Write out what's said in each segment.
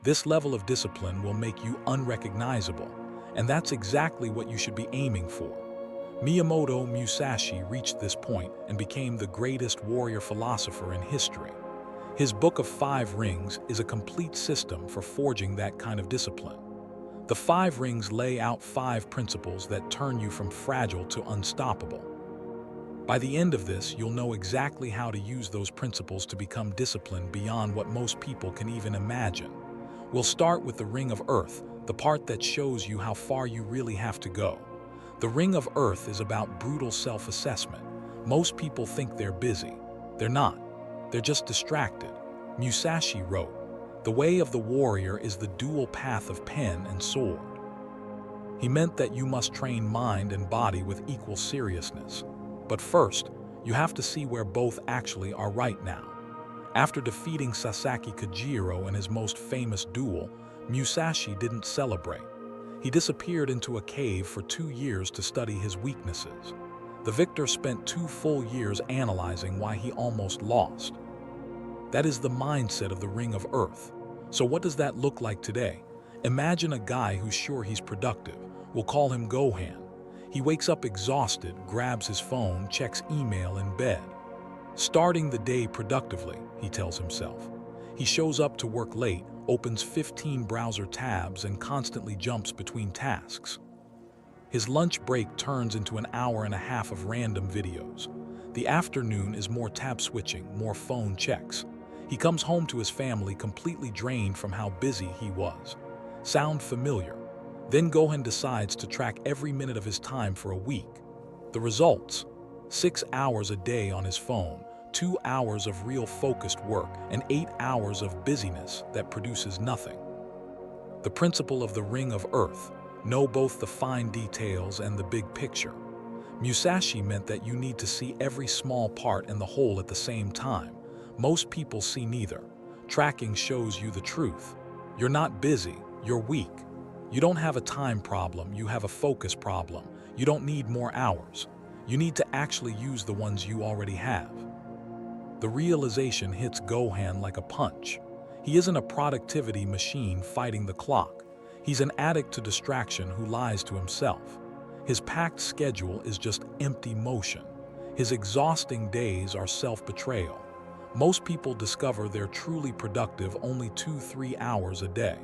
This level of discipline will make you unrecognizable, and that's exactly what you should be aiming for. Miyamoto Musashi reached this point and became the greatest warrior philosopher in history. His Book of 5 Rings is a complete system for forging that kind of discipline. The 5 rings lay out 5 principles that turn you from fragile to unstoppable. By the end of this, you'll know exactly how to use those principles to become disciplined beyond what most people can even imagine. We'll start with the Ring of Earth, the part that shows you how far you really have to go. The Ring of Earth is about brutal self-assessment. Most people think they're busy. They're not. They're just distracted. Musashi wrote, "The way of the warrior is the dual path of pen and sword." He meant that you must train mind and body with equal seriousness. But first, you have to see where both actually are right now. After defeating Sasaki Kajiro in his most famous duel, Musashi didn't celebrate. He disappeared into a cave for 2 years to study his weaknesses. The victor spent 2 full years analyzing why he almost lost. That is the mindset of the Ring of Earth. So what does that look like today? Imagine a guy who's sure he's productive. We'll call him Gohan. He wakes up exhausted, grabs his phone, checks email in bed. Starting the day productively, he tells himself. He shows up to work late, opens 15 browser tabs, and constantly jumps between tasks. His lunch break turns into an hour and a half of random videos. The afternoon is more tab switching, more phone checks. He comes home to his family completely drained from how busy he was. Sound familiar? Then Gohan decides to track every minute of his time for a week. The results? 6 hours a day on his phone, 2 hours of real focused work, and 8 hours of busyness that produces nothing. The principle of the Ring of Earth: know both the fine details and the big picture. Musashi meant that you need to see every small part and the whole at the same time. Most people see neither. Tracking shows you the truth. You're not busy, you're weak. You don't have a time problem, you have a focus problem. You don't need more hours. You need to actually use the ones you already have. The realization hits Gohan like a punch. He isn't a productivity machine fighting the clock. He's an addict to distraction who lies to himself. His packed schedule is just empty motion. His exhausting days are self-betrayal. Most people discover they're truly productive only 2-3 hours a day.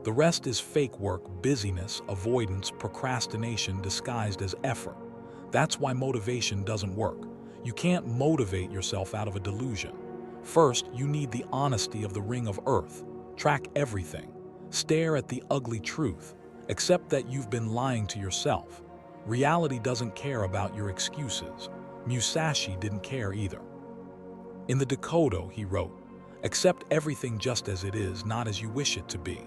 The rest is fake work, busyness, avoidance, procrastination disguised as effort. That's why motivation doesn't work. You can't motivate yourself out of a delusion. First, you need the honesty of the Ring of Earth. Track everything. Stare at the ugly truth. Accept that you've been lying to yourself. Reality doesn't care about your excuses. Musashi didn't care either. In the Dakota, he wrote, "Accept everything just as it is, not as you wish it to be."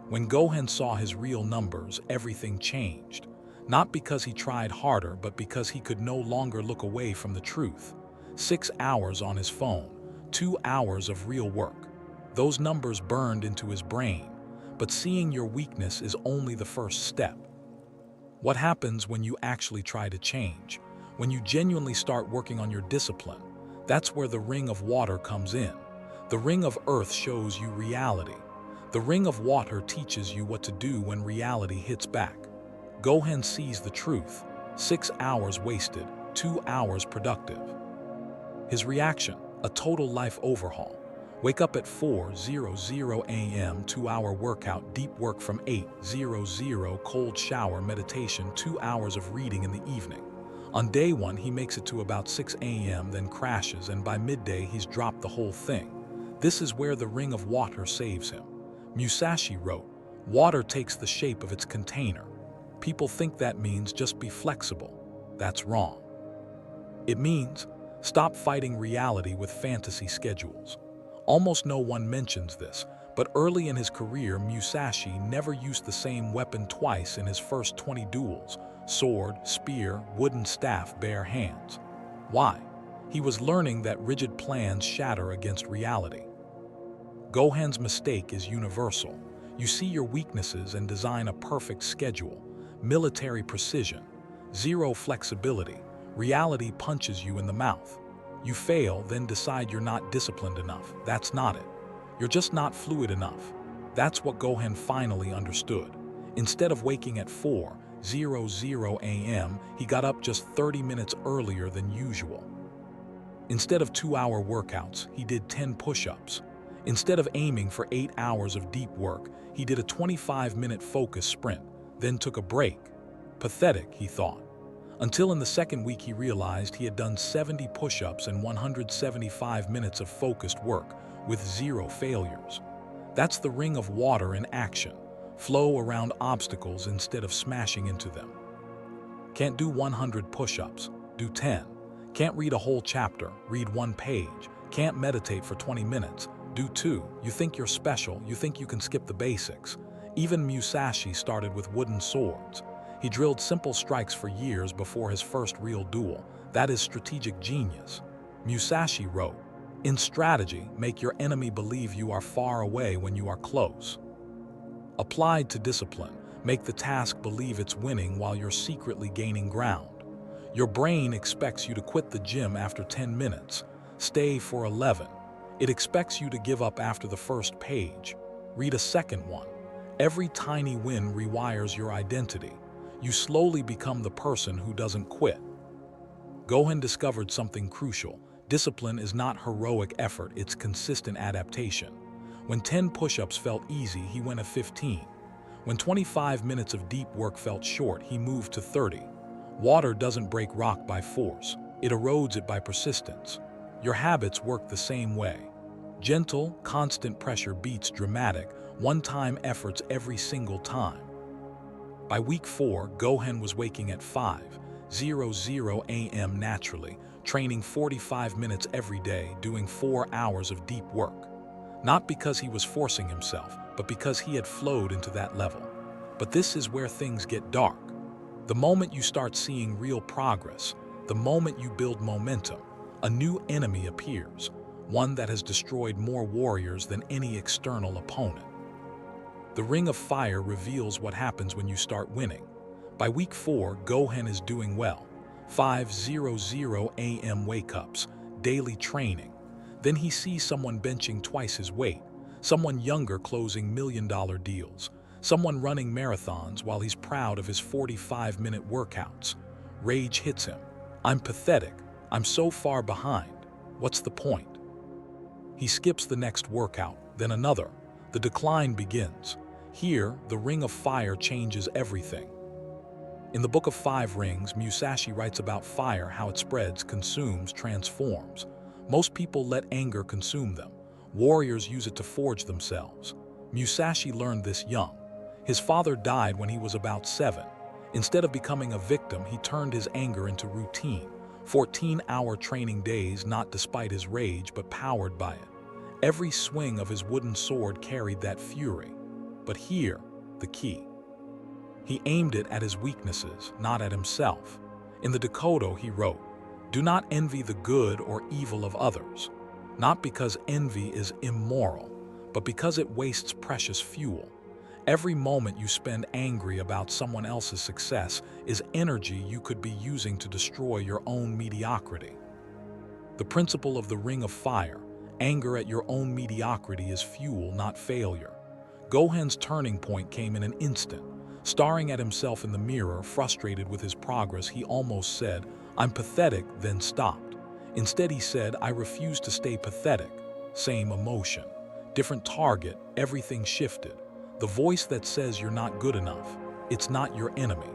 When Gohan saw his real numbers, everything changed. Not because he tried harder, but because he could no longer look away from the truth. 6 hours on his phone, 2 hours of real work. Those numbers burned into his brain. But seeing your weakness is only the first step. What happens when you actually try to change? When you genuinely start working on your discipline? That's where the Ring of Water comes in. The Ring of Earth shows you reality. The Ring of Water teaches you what to do when reality hits back. Gohan sees the truth. 6 hours wasted, 2 hours productive. His reaction: a total life overhaul. Wake up at 4:00 a.m., 2-hour workout, deep work from 8:00, cold shower, meditation, 2 hours of reading in the evening. On day 1, he makes it to about 6 a.m., then crashes, and by midday he's dropped the whole thing. This is where the Ring of Water saves him. Musashi wrote, "Water takes the shape of its container." People think that means just be flexible. That's wrong. It means stop fighting reality with fantasy schedules. Almost no one mentions this, but early in his career, Musashi never used the same weapon twice in his first 20 duels: sword, spear, wooden staff, bare hands. Why? He was learning that rigid plans shatter against reality. Gohan's mistake is universal. You see your weaknesses and design a perfect schedule. Military precision. Zero flexibility. Reality punches you in the mouth. You fail, then decide you're not disciplined enough. That's not it. You're just not fluid enough. That's what Gohan finally understood. Instead of waking at 4:00 a.m., he got up just 30 minutes earlier than usual. Instead of 2-hour workouts, he did 10 push-ups. Instead of aiming for 8 hours of deep work, he did a 25-minute focus sprint, then took a break. Pathetic, he thought. Until in the second week he realized he had done 70 push-ups and 175 minutes of focused work, with 0 failures. That's the ring of water in action. Flow around obstacles instead of smashing into them. Can't do 100 push-ups? Do 10. Can't read a whole chapter? Read 1 page. Can't meditate for 20 minutes? Do 2. You think you're special, you think you can skip the basics. Even Musashi started with wooden swords. He drilled simple strikes for years before his first real duel. That is strategic genius. Musashi wrote, "In strategy, make your enemy believe you are far away when you are close." Applied to discipline, make the task believe it's winning while you're secretly gaining ground. Your brain expects you to quit the gym after 10 minutes. Stay for 11. It expects you to give up after the first page. Read a second one. Every tiny win rewires your identity. You slowly become the person who doesn't quit. Gohan discovered something crucial. Discipline is not heroic effort, it's consistent adaptation. When 10 push-ups felt easy, he went to 15. When 25 minutes of deep work felt short, he moved to 30. Water doesn't break rock by force, it erodes it by persistence. Your habits work the same way. Gentle, constant pressure beats dramatic, one-time efforts every single time. By week 4, Gohan was waking at 5:00 a.m. naturally, training 45 minutes every day, doing 4 hours of deep work. Not because he was forcing himself, but because he had flowed into that level. But this is where things get dark. The moment you start seeing real progress, the moment you build momentum, a new enemy appears, one that has destroyed more warriors than any external opponent. The Ring of Fire reveals what happens when you start winning. By week 4, Gohan is doing well. 5:00 a.m. wake-ups, daily training. Then he sees someone benching twice his weight, someone younger closing million-dollar deals, someone running marathons while he's proud of his 45-minute workouts. Rage hits him. I'm pathetic. I'm so far behind. What's the point? He skips the next workout, then another. The decline begins. Here, the Ring of Fire changes everything. In the Book of 5 Rings, Musashi writes about fire, how it spreads, consumes, transforms. Most people let anger consume them. Warriors use it to forge themselves. Musashi learned this young. His father died when he was about 7. Instead of becoming a victim, he turned his anger into routine. 14-hour training days, not despite his rage, but powered by it. Every swing of his wooden sword carried that fury. But here, the key. He aimed it at his weaknesses, not at himself. In the Dakota, he wrote, "Do not envy the good or evil of others, not because envy is immoral, but because it wastes precious fuel. Every moment you spend angry about someone else's success is energy you could be using to destroy your own mediocrity." The principle of the Ring of Fire, anger at your own mediocrity is fuel, not failure. Gohan's turning point came in an instant. Staring at himself in the mirror, frustrated with his progress, he almost said, "I'm pathetic," then stopped. Instead he said, "I refuse to stay pathetic." Same emotion, different target, everything shifted. The voice that says you're not good enough, it's not your enemy.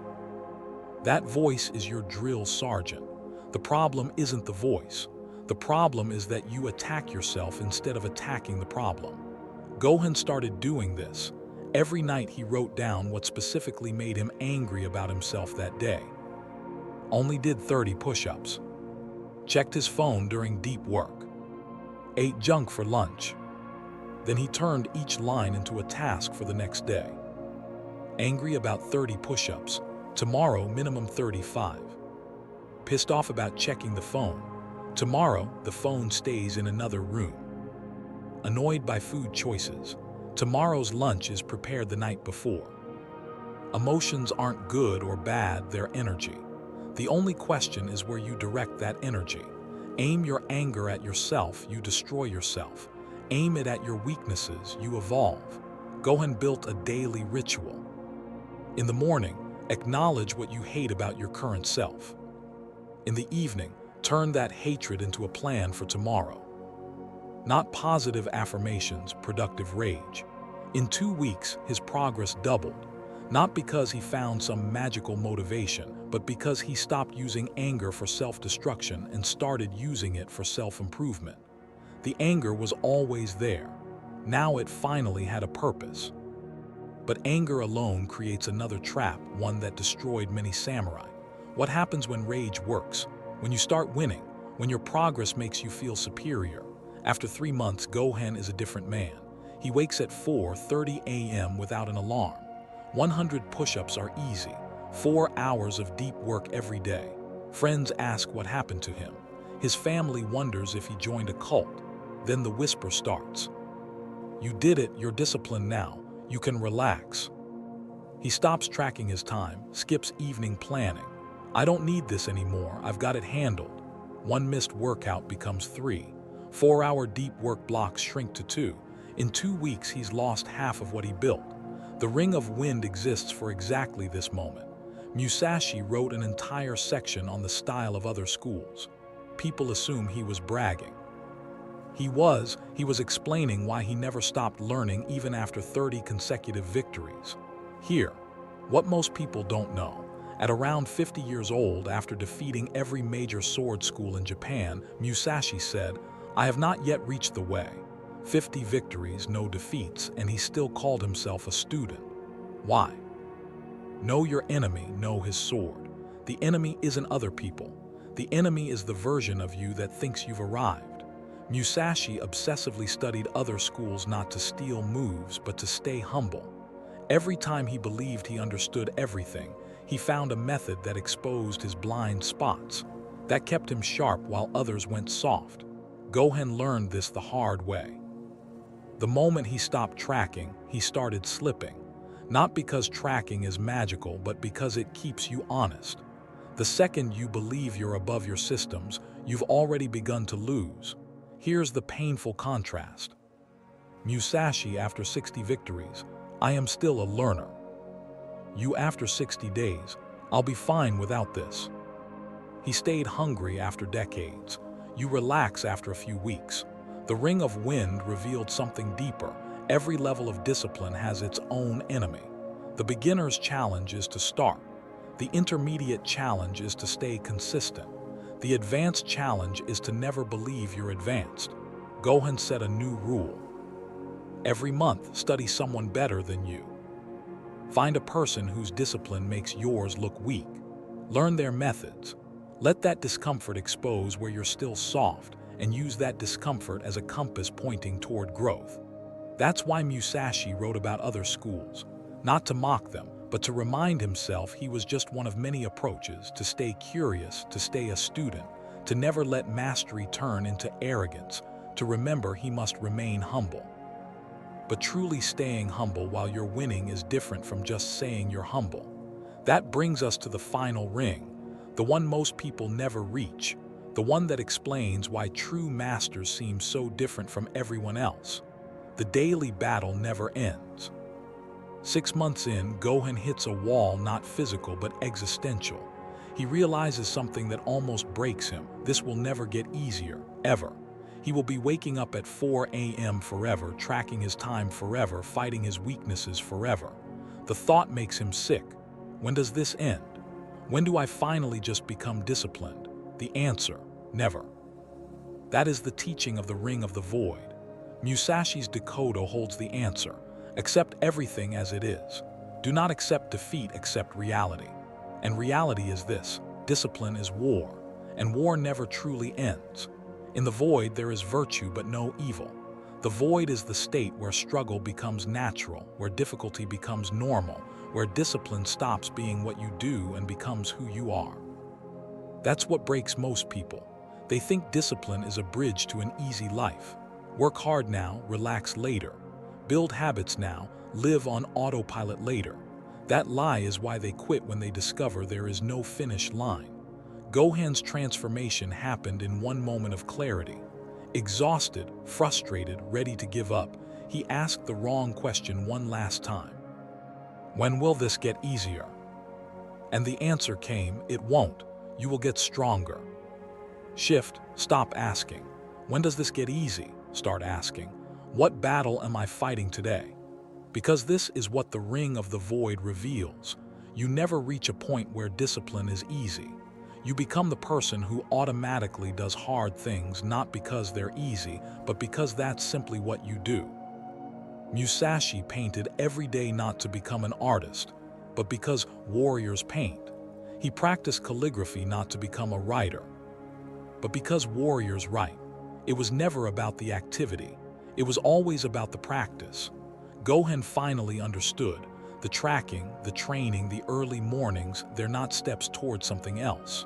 That voice is your drill sergeant. The problem isn't the voice. The problem is that you attack yourself instead of attacking the problem. Gohan started doing this. Every night he wrote down what specifically made him angry about himself that day. Only did 30 push-ups. Checked his phone during deep work. Ate junk for lunch. Then he turned each line into a task for the next day. Angry about 30 push-ups. Tomorrow, minimum 35. Pissed off about checking the phone. Tomorrow, the phone stays in another room. Annoyed by food choices. Tomorrow's lunch is prepared the night before. Emotions aren't good or bad, they're energy. The only question is where you direct that energy. Aim your anger at yourself, you destroy yourself. Aim it at your weaknesses, you evolve. Gohan built a daily ritual. In the morning, acknowledge what you hate about your current self. In the evening, turn that hatred into a plan for tomorrow. Not positive affirmations, productive rage. In 2 weeks, his progress doubled, not because he found some magical motivation, but because he stopped using anger for self-destruction and started using it for self-improvement. The anger was always there. Now it finally had a purpose. But anger alone creates another trap, one that destroyed many samurai. What happens when rage works? When you start winning, when your progress makes you feel superior. After 3 months, Gohan is a different man. He wakes at 4:30 a.m. without an alarm. 100 push-ups are easy. 4 hours of deep work every day. Friends ask what happened to him. His family wonders if he joined a cult. Then the whisper starts. You did it, you're disciplined now. You can relax. He stops tracking his time, skips evening planning. I don't need this anymore, I've got it handled. 1 missed workout becomes 3. 4-hour deep work blocks shrink to 2. In 2 weeks, he's lost half of what he built. The Ring of Wind exists for exactly this moment. Musashi wrote an entire section on the style of other schools. People assume he was bragging. He was explaining why he never stopped learning even after 30 consecutive victories. Here, what most people don't know. At around 50 years old, after defeating every major sword school in Japan, Musashi said, I have not yet reached the way. 50 victories, no defeats, and he still called himself a student. Why? Know your enemy, know his sword. The enemy isn't other people. The enemy is the version of you that thinks you've arrived. Musashi obsessively studied other schools not to steal moves, but to stay humble. Every time he believed he understood everything, he found a method that exposed his blind spots. That kept him sharp while others went soft. Gohan learned this the hard way. The moment he stopped tracking, he started slipping. Not because tracking is magical, but because it keeps you honest. The second you believe you're above your systems, you've already begun to lose. Here's the painful contrast. Musashi after 60 victories, I am still a learner. You after 60 days, I'll be fine without this. He stayed hungry after decades. You relax after a few weeks. The Ring of Wind revealed something deeper. Every level of discipline has its own enemy. The beginner's challenge is to start. The intermediate challenge is to stay consistent. The advanced challenge is to never believe you're advanced. Gohan set a new rule. Every month, study someone better than you. Find a person whose discipline makes yours look weak. Learn their methods. Let that discomfort expose where you're still soft, and use that discomfort as a compass pointing toward growth. That's why Musashi wrote about other schools. Not to mock them, but to remind himself he was just one of many approaches to stay curious, to stay a student, to never let mastery turn into arrogance, to remember he must remain humble. But truly staying humble while you're winning is different from just saying you're humble. That brings us to the final ring, the one most people never reach, the one that explains why true masters seem so different from everyone else. The daily battle never ends. 6 months in, Gohan hits a wall not physical but existential. He realizes something that almost breaks him. This will never get easier, ever. He will be waking up at 4 a.m. forever, tracking his time forever, fighting his weaknesses forever. The thought makes him sick. When does this end? When do I finally just become disciplined? The answer, never. That is the teaching of the Ring of the Void. Musashi's Dakota holds the answer. Accept everything as it is. Do not accept defeat, accept reality. And reality is this: discipline is war, and war never truly ends. In the void there is virtue but no evil. The void is the state where struggle becomes natural, where difficulty becomes normal, where discipline stops being what you do and becomes who you are. That's what breaks most people. They think discipline is a bridge to an easy life. Work hard now, relax later. Build habits now, live on autopilot later. That lie is why they quit when they discover there is no finish line. Gohan's transformation happened in one moment of clarity. Exhausted, frustrated, ready to give up, he asked the wrong question one last time. When will this get easier? And the answer came, it won't. You will get stronger. Shift, stop asking. When does this get easy? Start asking, what battle am I fighting today? Because this is what the ring of the void reveals. You never reach a point where discipline is easy. You become the person who automatically does hard things not because they're easy, but because that's simply what you do. Musashi painted every day not to become an artist, but because warriors paint. He practiced calligraphy not to become a writer, but because warriors write. It was never about the activity. It was always about the practice. Gohan finally understood. The tracking, the training, the early mornings, they're not steps toward something else.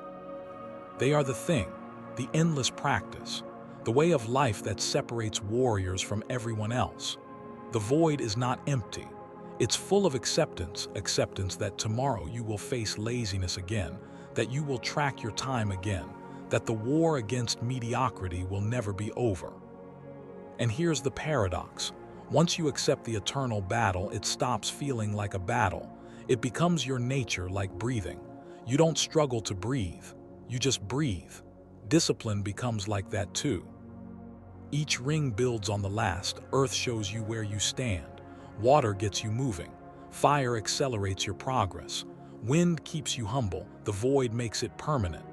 They are the thing, the endless practice, the way of life that separates warriors from everyone else. The void is not empty. It's full of acceptance that tomorrow you will face laziness again, that you will track your time again, that the war against mediocrity will never be over. And here's the paradox. Once you accept the eternal battle, it stops feeling like a battle. It becomes your nature, like breathing. You don't struggle to breathe. You just breathe. Discipline becomes like that too. Each ring builds on the last. Earth shows you where you stand. Water gets you moving. Fire accelerates your progress. Wind keeps you humble. The void makes it permanent.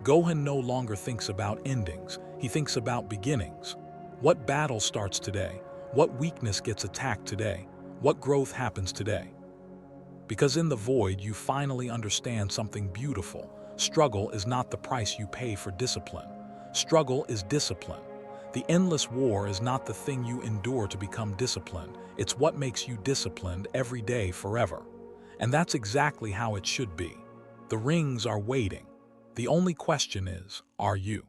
Gohan no longer thinks about endings. He thinks about beginnings. What battle starts today? What weakness gets attacked today? What growth happens today? Because in the void, you finally understand something beautiful. Struggle is not the price you pay for discipline. Struggle is discipline. The endless war is not the thing you endure to become disciplined. It's what makes you disciplined every day forever. And that's exactly how it should be. The rings are waiting. The only question is, are you?